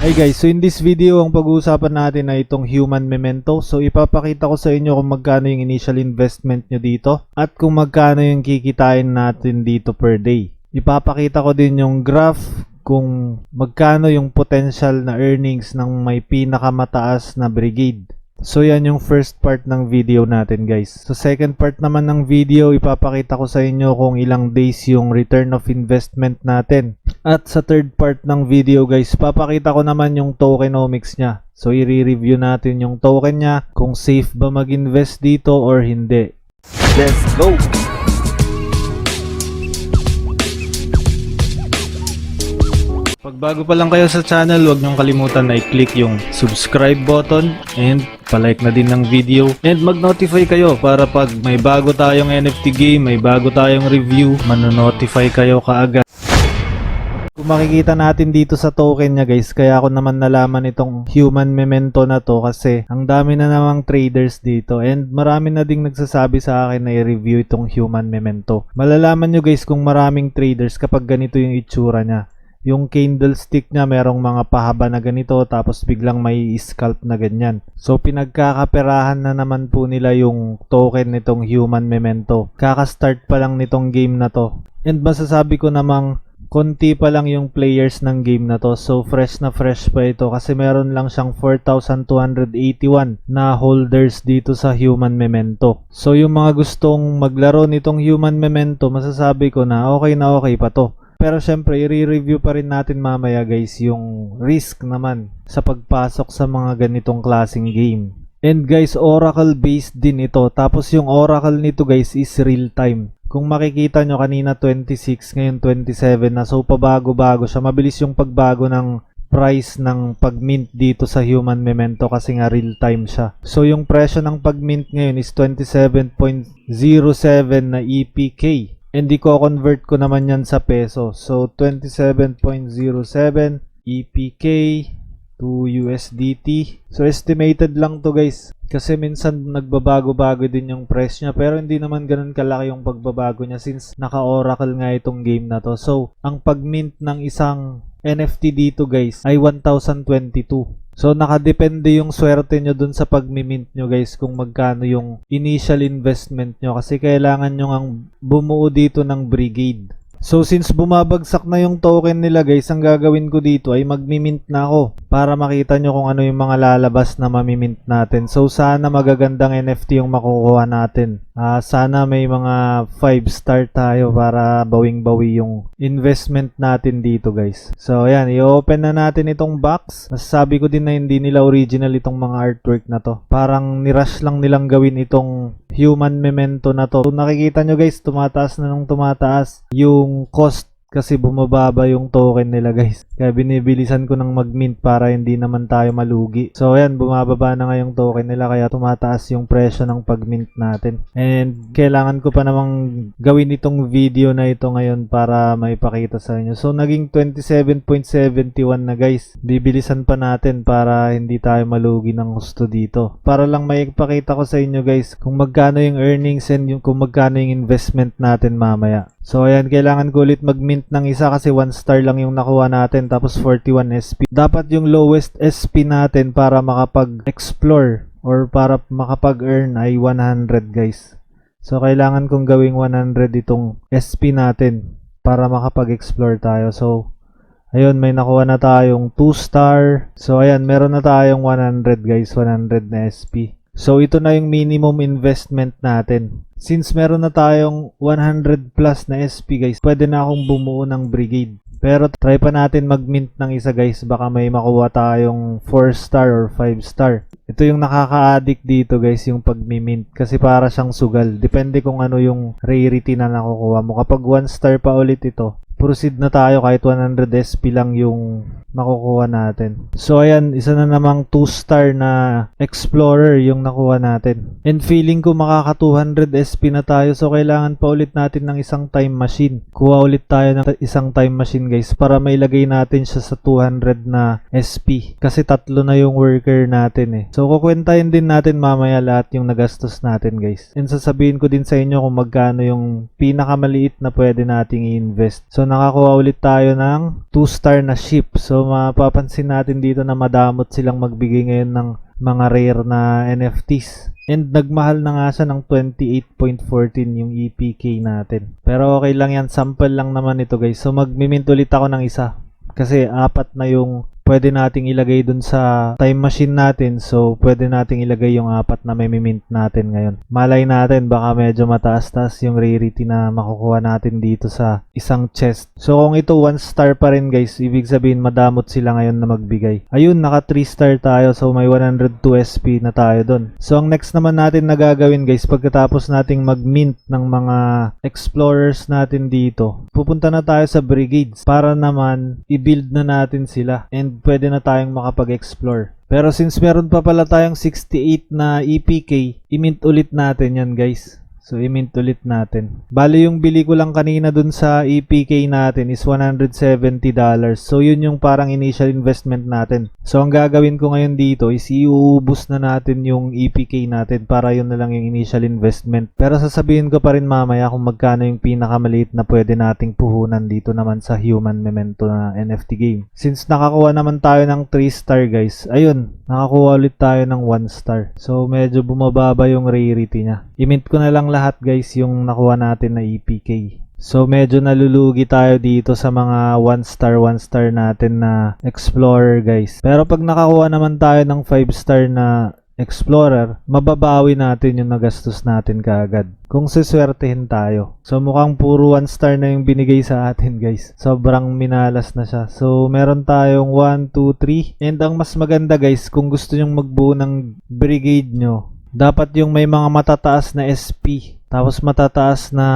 Hey guys, so in this video ang pag-uusapan natin ay itong Human Memento. So ipapakita ko sa inyo kung magkano yung initial investment nyo dito at kung magkano yung kikitain natin dito per day. Ipapakita ko din yung graph kung magkano yung potential na earnings ng may pinakamataas na brigade. So yan yung first part ng video natin guys. So second part naman ng video, ipapakita ko sa inyo kung ilang days yung return of investment natin. At sa third part ng video guys, papakita ko naman yung tokenomics niya. So i-review natin yung token niya, kung safe ba mag-invest dito or hindi. Let's go! Pag bago pa lang kayo sa channel, huwag niyong kalimutan na i-click yung subscribe button and palike na din ng video and mag-notify kayo para pag may bago tayong NFT game, may bago tayong review, manonotify kayo kaagad. Kung makikita natin dito sa token niya guys, kaya ako naman nalaman itong Human Memento na to kasi ang dami na namang traders dito and marami na ding nagsasabi sa akin na i-review itong Human Memento. Malalaman nyo guys kung maraming traders kapag ganito yung itsura niya. Yung candlestick niya merong mga pahaba na ganito tapos biglang may scalp na ganyan. So pinagkakaperahan na naman po nila yung token nitong Human Memento. Kaka-start pa lang nitong game na to. And masasabi ko namang konti pa lang yung players ng game na to. So fresh na fresh pa ito kasi meron lang siyang 4,281 na holders dito sa Human Memento. So yung mga gustong maglaro nitong Human Memento, masasabi ko na okay pa to. Pero syempre, i-review pa rin natin mamaya guys yung risk naman sa pagpasok sa mga ganitong klaseng game. And guys, Oracle based din ito. Tapos yung Oracle nito guys is real time. Kung makikita nyo kanina 26, ngayon 27 na. So pabago-bago siya. Mabilis yung pagbago ng price ng pag-mint dito sa Human Memento kasi nga real time siya. So yung presyo ng pag-mint ngayon is 27.07 na EPK. And i-convert ko naman yan sa peso. So, 27.07 EPK to USDT. So, estimated lang to guys. Kasi minsan nagbabago-bago din yung price niya. Pero hindi naman ganun kalaki yung pagbabago niya since naka-oracle nga itong game na to. So, ang pag-mint ng isang NFT dito guys ay 1,022. So nakadepende yung swerte nyo dun sa pag-mint nyo guys kung magkano yung initial investment nyo kasi kailangan nyo ang bumuo dito ng brigade. So since bumabagsak na yung token nila guys, ang gagawin ko dito ay mag-mint na ako para makita nyo kung ano yung mga lalabas na mamimint natin. So sana magagandang NFT yung makukuha natin. Sana may mga 5-star tayo para bawing-bawi yung investment natin dito guys. So ayan, i-open na natin itong box. Masasabi ko din na hindi nila original itong mga artwork na to. Parang nirush lang nilang gawin itong Human Memento na to. Kung nakikita nyo guys, tumataas na nung tumataas yung cost kasi bumababa yung token nila guys. Kaya binibilisan ko ng mag-mint para hindi naman tayo malugi. So ayan, bumababa na nga yung token nila kaya tumataas yung presyo ng pag-mint natin. And kailangan ko pa namang gawin itong video na ito ngayon para maipakita sa inyo. So naging 27.71 na guys. Bibilisan pa natin para hindi tayo malugi ng gusto dito. Para lang maipakita ko sa inyo guys kung magkano yung earnings and kung magkano yung investment natin mamaya. So ayan, kailangan ko ulit mag-mint ng isa kasi 1 star lang yung nakuha natin tapos 41 SP. Dapat yung lowest SP natin para makapag-explore or para makapag-earn ay 100 guys. So kailangan kong gawing 100 itong SP natin para makapag-explore tayo. So ayun, may nakuha na tayong 2 star. So ayan, meron na tayong 100 guys, 100 na SP. So ito na yung minimum investment natin. Since meron na tayong 100 plus na SP guys, pwede na akong bumuo ng brigade. Pero try pa natin mag-mint ng isa guys, baka may makuha tayong 4 star or 5 star. Ito yung nakaka-addict dito guys, yung pag-mint kasi para siyang sugal. Depende kung ano yung rarity na nakukuha mo. Kapag 1 star pa ulit ito, proceed na tayo kahit 100 SP lang yung makukuha natin. So ayan, isa na namang 2 star na explorer yung nakuha natin. And feeling ko makaka 200 SP na tayo, so kailangan pa ulit natin ng isang time machine. Kuha ulit tayo ng isang time machine guys para mailagay natin siya sa 200 na SP. Kasi tatlo na yung worker natin eh. So kukwentahin din natin mamaya lahat yung nagastos natin guys. And sasabihin ko din sa inyo kung magkano yung pinakamaliit na pwede nating i-invest. So nakakuha ulit tayo ng 2-star na ship. So, mapapansin natin dito na madamot silang magbigay ngayon ng mga rare na NFTs. And nagmahal na nga siya ng 28.14 yung EPK natin. Pero okay lang yan, sample lang naman ito guys. So, mag-mint ulit ako ng isa. Kasi 4 na yung pwede nating ilagay dun sa time machine natin. So, pwede nating ilagay yung 4 na may mint natin ngayon. Malay natin, baka medyo mataas-taas yung rarity na makukuha natin dito sa isang chest. So, kung ito 1 star pa rin guys, ibig sabihin madamot sila ngayon na magbigay. Ayun, naka 3 star tayo. So, may 102 SP na tayo dun. So, ang next naman natin na gagawin guys, pagkatapos nating mag-mint ng mga explorers natin dito, pupunta na tayo sa brigades para naman i-build na natin sila. And pwede na tayong makapag-explore. Pero since meron pa pala tayong 68 na EPK, i-mint ulit natin yan guys. So, i-mint ulit natin. Bali, yung bili ko lang kanina dun sa EPK natin is $170. So, yun yung parang initial investment natin. So, ang gagawin ko ngayon dito is iuubos na natin yung EPK natin para yun na lang yung initial investment. Pero sasabihin ko pa rin mamaya kung magkano yung pinakamaliit na pwede nating puhunan dito naman sa Human Memento na NFT game. Since nakakuha naman tayo ng 3 star guys, ayun, nakakuha ulit tayo ng 1 star. So, medyo bumababa yung rarity niya. I-mint ko na lang lahat guys yung nakuha natin na EPK. So medyo nalulugi tayo dito sa mga 1 star natin na explorer guys. Pero pag nakakuha naman tayo ng 5 star na explorer, mababawi natin yung nagastos natin kaagad kung siswertehin tayo. So mukhang puro 1 star na yung binigay sa atin guys. Sobrang minalas na siya. So meron tayong 1, 2, 3. And ang mas maganda guys, kung gusto nyong magbuo ng brigade nyo, dapat yung may mga matataas na SP, tapos matataas na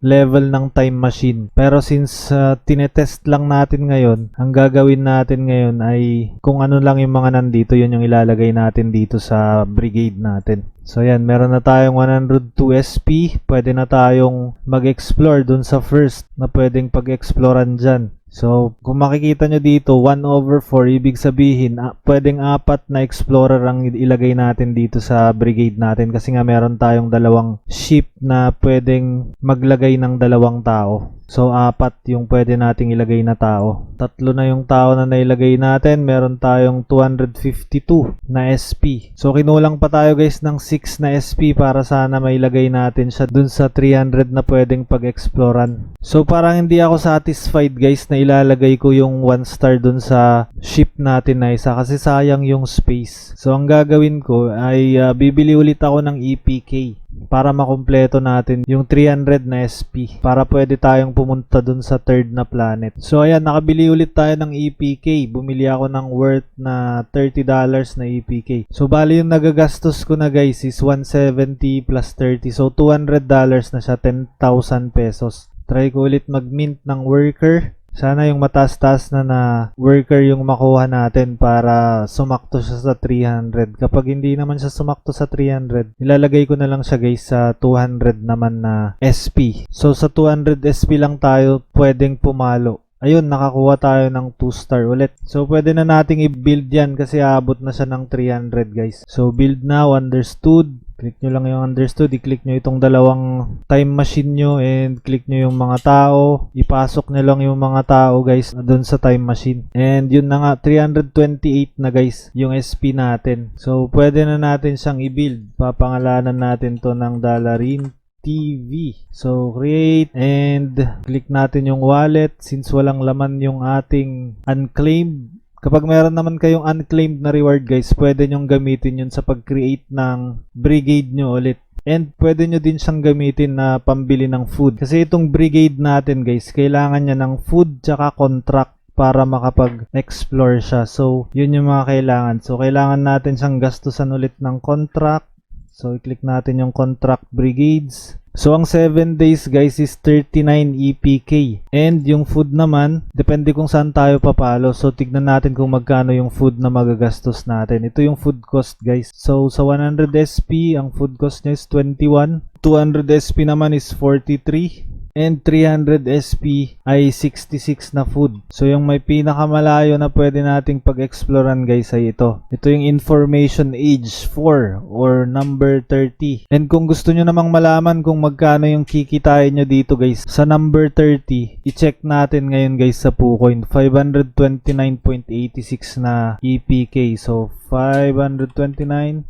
level ng time machine. Pero since tinetest lang natin ngayon, ang gagawin natin ngayon ay kung ano lang yung mga nandito, yun yung ilalagay natin dito sa brigade natin. So yan, meron na tayong 102 SP, pwede na tayong mag-explore dun sa first na pwedeng pag-exploran dyan. So, kung makikita nyo dito, 1/4, ibig sabihin, pwedeng 4 na explorer ang ilagay natin dito sa brigade natin kasi nga meron tayong 2 ship na pwedeng maglagay ng 2 tao. So, 4 yung pwede nating ilagay na tao. 3 na yung tao na nailagay natin. Meron tayong 252 na SP. So, kinulang pa tayo guys ng 6 na SP para sana mailagay natin siya dun sa 300 na pwedeng pag-exploran. So, parang hindi ako satisfied guys na ilalagay ko yung 1 star dun sa ship natin na isa kasi sayang yung space. So, ang gagawin ko ay bibili ulit ako ng EPK para makumpleto natin yung 300 na SP para pwede tayong pumunta dun sa 3rd na planet. So ayan, nakabili ulit tayo ng EPK. Bumili ako ng worth na $30 na EPK. So bali yung nagagastos ko na guys is 170 plus 30. So $200 na siya, 10,000 pesos. Try ko ulit mag-mint ng worker. Sana yung mataas-taas na worker yung makuha natin para sumakto siya sa 300. Kapag hindi naman siya sumakto sa 300, nilalagay ko na lang siya guys sa 200 naman na SP. So sa 200 SP lang tayo pwedeng pumalo. Ayun, nakakuha tayo ng 2 star ulit. So pwede na nating i-build yan kasi aabot na siya ng 300 guys. So build now, understood. Click nyo lang yung understood, i-click nyo itong 2 time machine nyo and click nyo yung mga tao. Ipasok nyo lang yung mga tao guys doon sa time machine. And yun na nga, 328 na guys yung SP natin. So pwede na natin siyang i-build. Papangalanan natin to ng Dalarin TV. So create and click natin yung wallet since walang laman yung ating unclaimed. Kapag meron naman kayong unclaimed na reward guys, pwede nyong gamitin yun sa pag-create ng brigade nyo ulit. And pwede nyo din siyang gamitin na pambili ng food. Kasi itong brigade natin guys, kailangan niya ng food tsaka contract para makapag-explore siya. So, yun yung mga kailangan. So, kailangan natin siyang gastusan ulit ng contract. So, i-click natin yung contract brigades. So, ang 7 days guys is 39 EPK. And yung food naman, depende kung saan tayo papalo. So, tignan natin kung magkano yung food na magagastos natin. Ito yung food cost guys. So, sa 100 SP, ang food cost niya is 21. 200 SP naman is 43. and 300 SP ay 66 na food. So yung may pinakamalayo na pwede nating pag-exploran guys ay ito. Ito yung Information Age 4 or number 30. And kung gusto nyo namang malaman kung magkano yung kikitain nyo dito guys, sa number 30, i-check natin ngayon guys sa PooCoin. 529.86 na EPK. So 529.86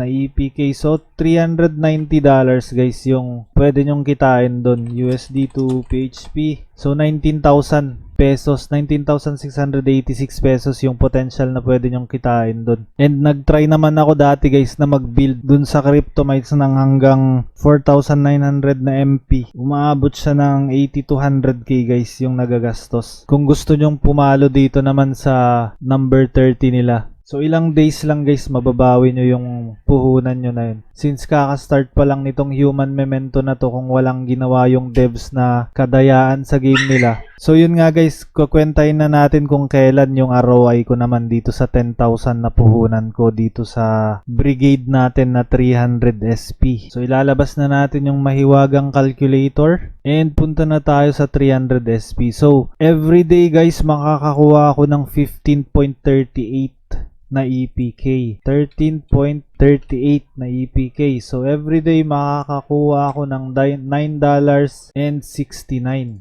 na EPK. So, $390 guys yung pwede nyong kitain doon. USD to PHP. So, 19,000 pesos. 19,686 pesos yung potential na pwede nyong kitain doon. And nag-try naman ako dati guys na mag-build doon sa CryptoMites ng hanggang 4,900 na MP. Umaabot siya ng 80 to 100k guys yung nagagastos. Kung gusto nyong pumalo dito naman sa number 30 nila. So ilang days lang guys mababawi nyo yung puhunan nyo na yun. Since kakastart pa lang nitong Human Memento na to kung walang ginawa yung devs na kadayaan sa game nila. So yun nga guys, kukwentahin na natin kung kailan yung ROI ko naman dito sa 10,000 na puhunan ko dito sa brigade natin na 300 SP. So ilalabas na natin yung mahiwagang calculator and punta na tayo sa 300 SP. So everyday guys makakakuha ako ng 15.38 na EPK. 13.38 na EPK. So, everyday makakakuha ako ng $9.69.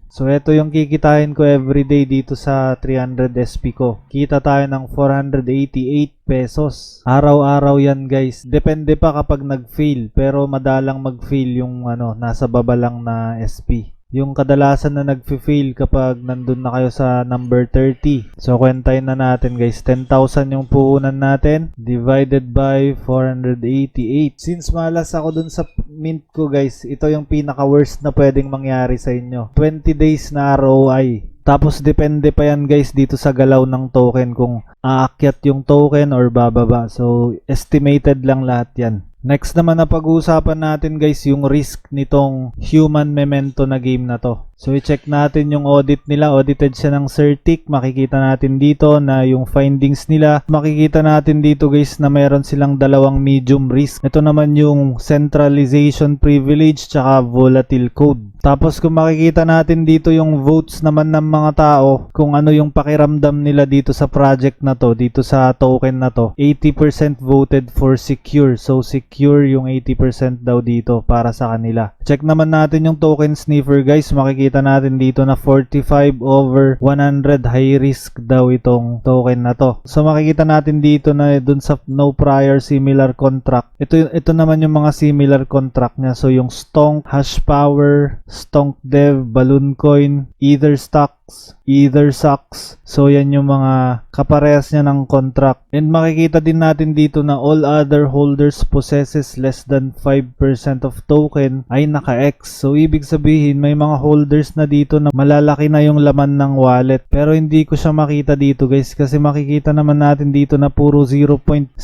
So, ito yung kikitain ko everyday dito sa 300 SP ko. Kita tayo ng 488 pesos. Araw-araw yan guys. Depende pa kapag nag-fail. Pero madalang mag-fail yung nasa baba lang na SP. Yung kadalasan na nag-fail kapag nandun na kayo sa number 30. So, kwentahin na natin guys. 10,000 yung puhunan natin. Divided by 488. Since malas ako dun sa mint ko guys, ito yung pinaka-worst na pwedeng mangyari sa inyo. 20 days na ROI. Tapos, depende pa yan guys dito sa galaw ng token kung aakyat yung token or bababa. So, estimated lang lahat yan. Next naman na pag-uusapan natin guys yung risk nitong Human Memento na game na to. So i-check natin yung audit nila. Audited siya ng Certic. Makikita natin dito na yung findings nila. Makikita natin dito guys na meron silang dalawang medium risk. Ito naman yung centralization privilege tsaka volatile code. Tapos kung makikita natin dito yung votes naman ng mga tao, kung ano yung pakiramdam nila dito sa project na to, dito sa token na to, 80% voted for secure. So secure yung 80% daw dito para sa kanila. Check naman natin yung token sniffer guys. Makikita natin dito na 45 over 100 high risk daw itong token na to. So makikita natin dito na dun sa no prior similar contract. Ito naman yung mga similar contract niya. So yung Stonk, Hashpower, Stonk Dev, Balloon Coin, Ether Stocks, Ether Sucks. So yan yung mga kaparehas niya ng contract. And makikita din natin dito na all other holders possesses less than 5% of token ay naka-X. So ibig sabihin may mga holders na dito na malalaki na yung laman ng wallet. Pero hindi ko siya makita dito guys kasi makikita naman natin dito na puro 0.something%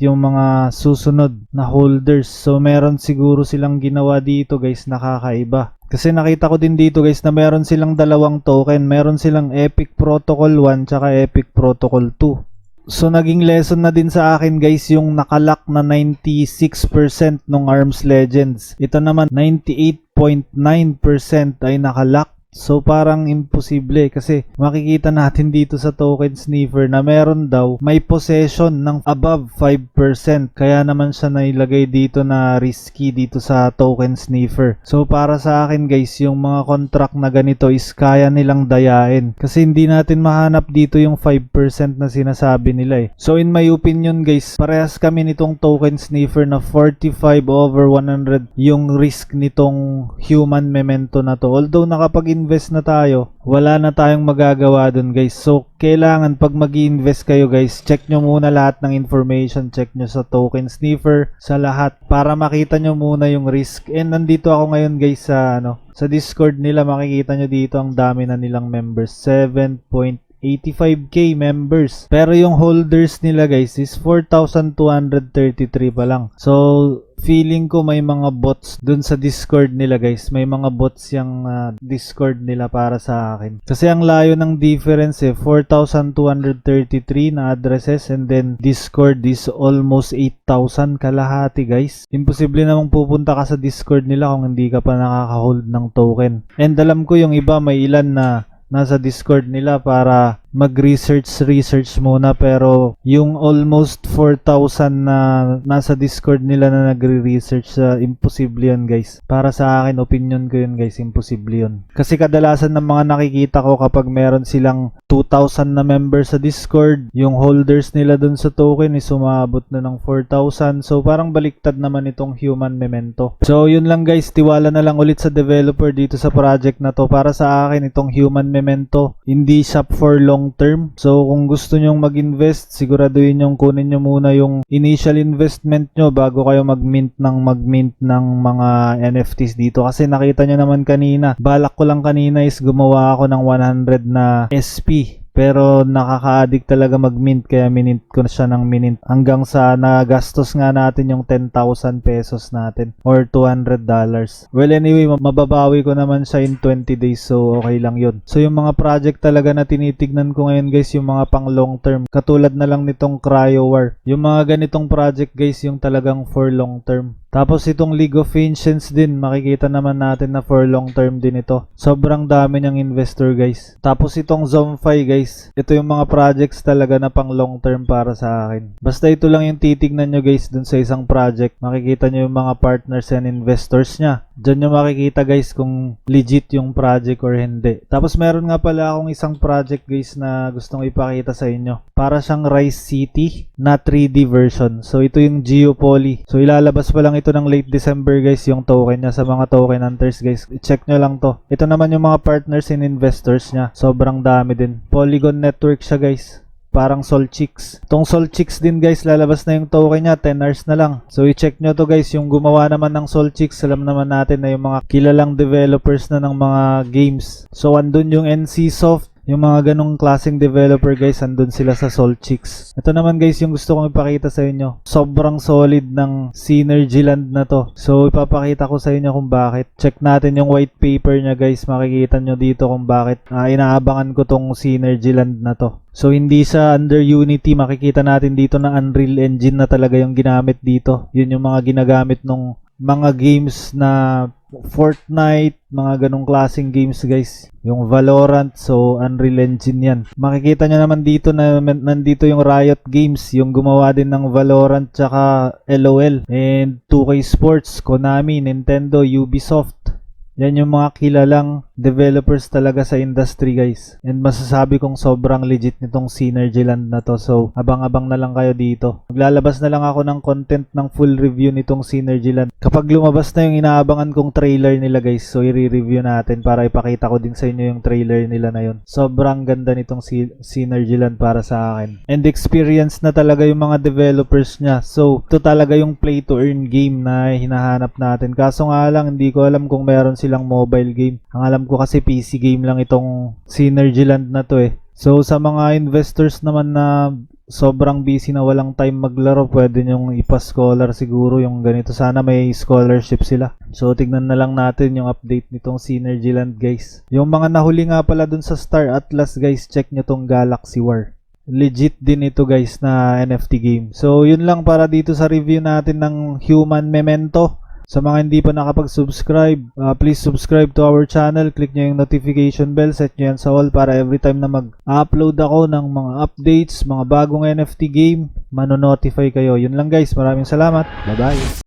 yung mga susunod na holders. So meron siguro silang ginawa dito guys nakakaiba. Kasi nakita ko din dito guys na meron silang dalawang token. Meron silang Epic Protocol 1 tsaka Epic Protocol 2. So naging lesson na din sa akin guys yung nakalock na 96% ng ARMS Legends. Ito naman 98.9% ay nakalock. So parang imposible kasi makikita natin dito sa token sniffer na meron daw may possession ng above 5%. Kaya naman siya nailagay dito na risky dito sa token sniffer. So para sa akin guys, yung mga contract na ganito is kaya nilang dayain. Kasi hindi natin mahanap dito yung 5% na sinasabi nila eh. So in my opinion guys, parehas kami nitong token sniffer na 45 over 100 yung risk nitong Human Memento na to. Although invest na tayo, wala na tayong magagawa dun guys. So, kailangan pag mag-i-invest kayo guys, check nyo muna lahat ng information. Check nyo sa token sniffer, sa lahat, para makita nyo muna yung risk. And nandito ako ngayon guys sa Discord nila. Makikita nyo dito ang dami na nilang members. 7.85k members. Pero yung holders nila guys is 4,233 pa lang. So, feeling ko may mga bots dun sa Discord nila guys. May mga bots yung Discord nila para sa akin. Kasi ang layo ng difference 4,233 na addresses and then Discord is almost 8,000 kalahati guys. Imposible namang pupunta ka sa Discord nila kung hindi ka pa nakaka-hold ng token. And alam ko yung iba may ilan na nasa Discord nila para mag-research muna, pero yung almost 4,000 na nasa Discord nila na nagre-research, imposible yun guys. Para sa akin, opinion ko yun guys, imposible yun. Kasi kadalasan ng mga nakikita ko kapag meron silang 2,000 na members sa Discord, yung holders nila dun sa token is umabot na ng 4,000. So parang baliktad naman itong Human Memento. So yun lang guys, tiwala na lang ulit sa developer dito sa project na to. Para sa akin, itong Human Memento, hindi shop for long term. So kung gusto nyong mag-invest, siguraduhin nyong kunin nyo muna yung initial investment nyo bago kayo mag-mint ng mga NFTs dito. Kasi nakita nyo naman kanina, balak ko lang kanina is gumawa ako ng 100 na SP. Pero nakaka-addict talaga mag-mint, kaya minint ko siya ng minint hanggang sa nagastos nga natin yung 10,000 pesos natin or $200. Well anyway, mababawi ko naman siya in 20 days, so okay lang yun. So yung mga project talaga na tinitignan ko ngayon guys, yung mga pang long term, katulad na lang nitong CryoWar. Yung mga ganitong project guys, yung talagang for long term. Tapos itong League of Ancients din, makikita naman natin na for long term din ito. Sobrang dami niyang investor guys. Tapos itong Zomfy guys, ito yung mga projects talaga na pang long term para sa akin. Basta ito lang yung titignan nyo guys dun sa isang project. Makikita nyo yung mga partners and investors niya. Diyan nyo makikita guys kung legit yung project or hindi. Tapos meron nga pala akong isang project guys na gustong ipakita sa inyo. Para siyang Rise City na 3D version. So ito yung Geopoly. So ilalabas pa lang ito ng late December guys, yung token niya sa mga token hunters guys. I-check nyo lang to. Ito naman yung mga partners and investors niya. Sobrang dami din. Polygon Network siya guys. Parang Solchix. Itong Solchix din guys, lalabas na yung token niya 10 hours na lang. So i-check nyo to guys. Yung gumawa naman ng Solchix, alam naman natin na yung mga kilalang developers na ng mga games. So andun yung NCSoft, yung mga ganong klaseng developer guys, andun sila sa Solchix. Ito naman guys yung gusto kong ipakita sa inyo. Sobrang solid ng Synergyland na to. So ipapakita ko sa inyo kung bakit. Check natin yung white paper niya guys. Makikita nyo dito kung bakit inaabangan ko tong Synergyland na to. So hindi siya under Unity. Makikita natin dito na Unreal Engine na talaga yung ginamit dito. Yun yung mga ginagamit nung mga games na Fortnite, mga ganong klaseng games guys. Yung Valorant, so Unreal Engine yan. Makikita nyo naman dito na nandito yung Riot Games, yung gumawa din ng Valorant tsaka LOL. And 2K Sports, Konami, Nintendo, Ubisoft. Yan yung mga kilalang developers talaga sa industry guys. And masasabi kong sobrang legit nitong Synergyland na to. So abang-abang na lang kayo dito. Maglalabas na lang ako ng content ng full review nitong Synergyland. Kapag lumabas na yung inaabangan kong trailer nila guys, so i-review natin para ipakita ko din sa inyo yung trailer nila na yun. Sobrang ganda nitong Synergyland para sa akin. And experience na talaga yung mga developers niya. So ito talaga yung play to earn game na hinahanap natin. Kaso nga lang, hindi ko alam kung meron silang mobile game. Ang alam ko kasi PC game lang itong Synergyland na to eh. So sa mga investors naman na sobrang busy na walang time maglaro, pwede nyong ipa-scholar siguro yung ganito. Sana may scholarship sila. So tignan na lang natin yung update nitong Synergyland guys. Yung mga nahuli nga pala dun sa Star Atlas guys, check nyo tong Galaxy War. Legit din ito guys na NFT game. So yun lang para dito sa review natin ng Human Memento. Sa mga hindi pa nakapag-subscribe, please subscribe to our channel. Click nyo yung notification bell. Set nyo yan sa all para every time na mag-upload ako ng mga updates, mga bagong NFT game, mano-notify kayo. Yun lang guys. Maraming salamat. Bye-bye.